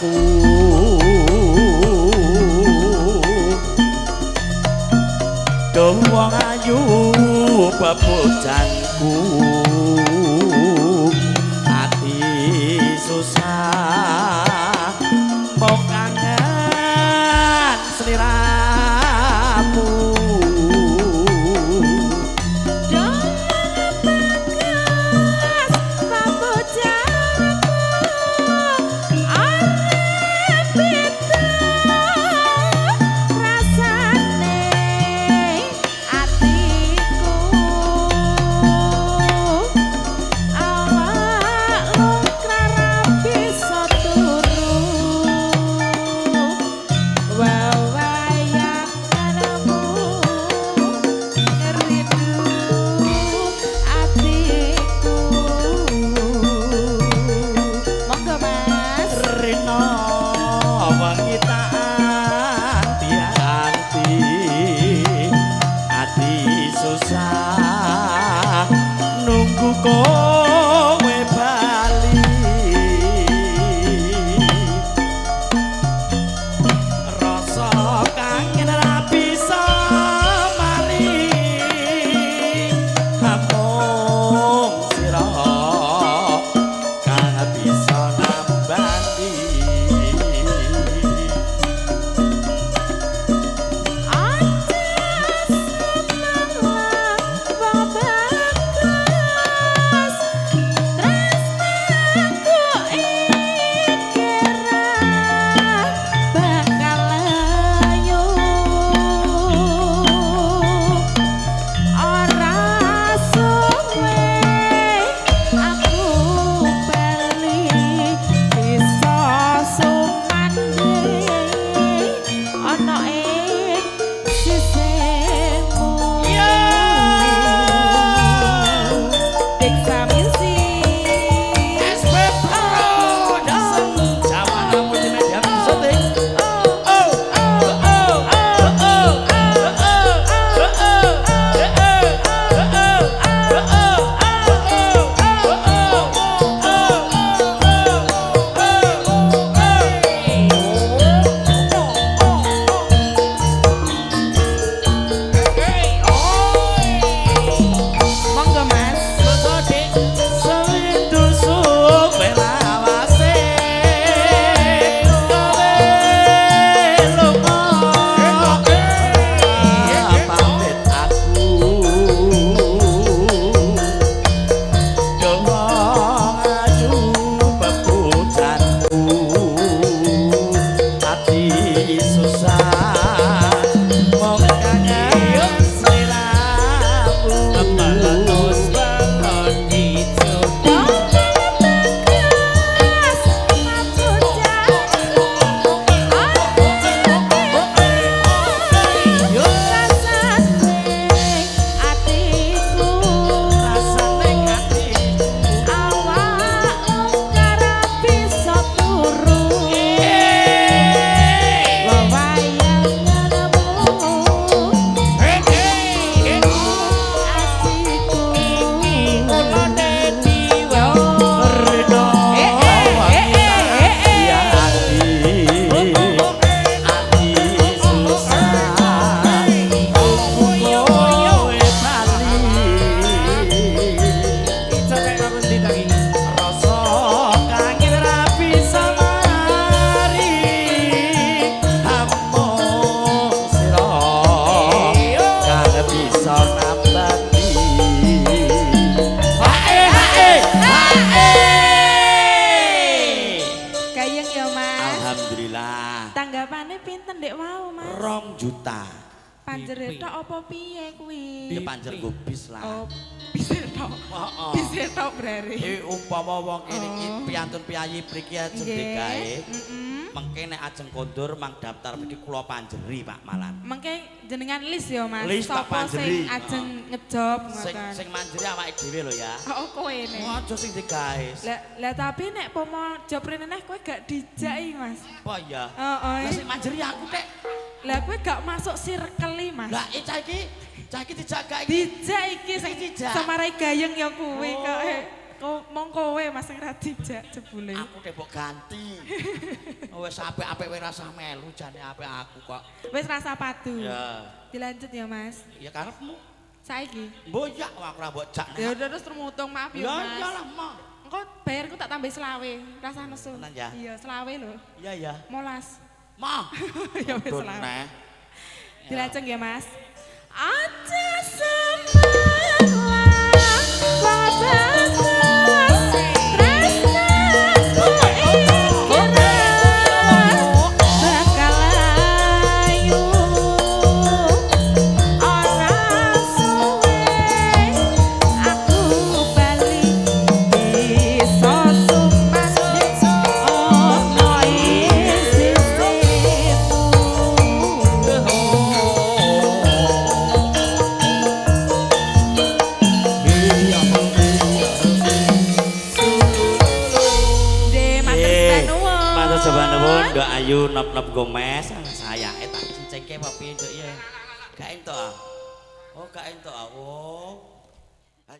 aku Duh wong ayu bebujanku ati susah mau kangen sliramu kowe bali rasa kangen ra bisa mari amung sira kang bisa nambani juta. Panjer tok apa piye kuwi? Piye panjer nggo bis lah. Oh, bis tok. Bis tok brere. Umpama wong kene iki piantun piyayi mriki ajeng digawe. Mengke nek ajeng kondur mang daftar mriki kula panjeri Pak Malan. Mengke jenengan list ya Mas. Sapa sing ajeng ngejob ngoten. Sing manjeri awake dhewe lho ya. Oh kowe ne. Aja sing digawe. Lah tapi nek pomo job rene neh kowe gak dijaki Mas. Apa ya? Heeh. Lah sing manjeri aku tek. Lah kowe gak masuk circle Mas. Lah cah iki dijak gak iki? Dijak iki sing samarai gayeng ya kuwi kok. mong kowe Mas sing ra dijak jebule. Aku tembok ganti. Wis apik-apik wae rasa melu jane apik aku kok. Wis rasa padu. Ya. Dilanjut ya Mas. Ya karepmu. Saiki. Mboyak aku ora mbok jak. Ya udah terus termutung maaf ya Ya Mas. iyalah, Mak. Engko bayarku tak tambah selawe, rasa nesu. Tenan ya? Iya, selawe lho. Iya ya. Molas. Mah. Ya wis Ampun, selawe. Neh. Dilajeng ya Mas. Aja semangat babakas tresnaku iki bakal ayu ora suwe aku bali bisa sumas ono Matur sembah nuwun, Nduk Ayu nop-nop gomes, sayake tak cincengke apa piye, Nduk ya. Gak entuk ah. Oh, gak entuk ah. Oh.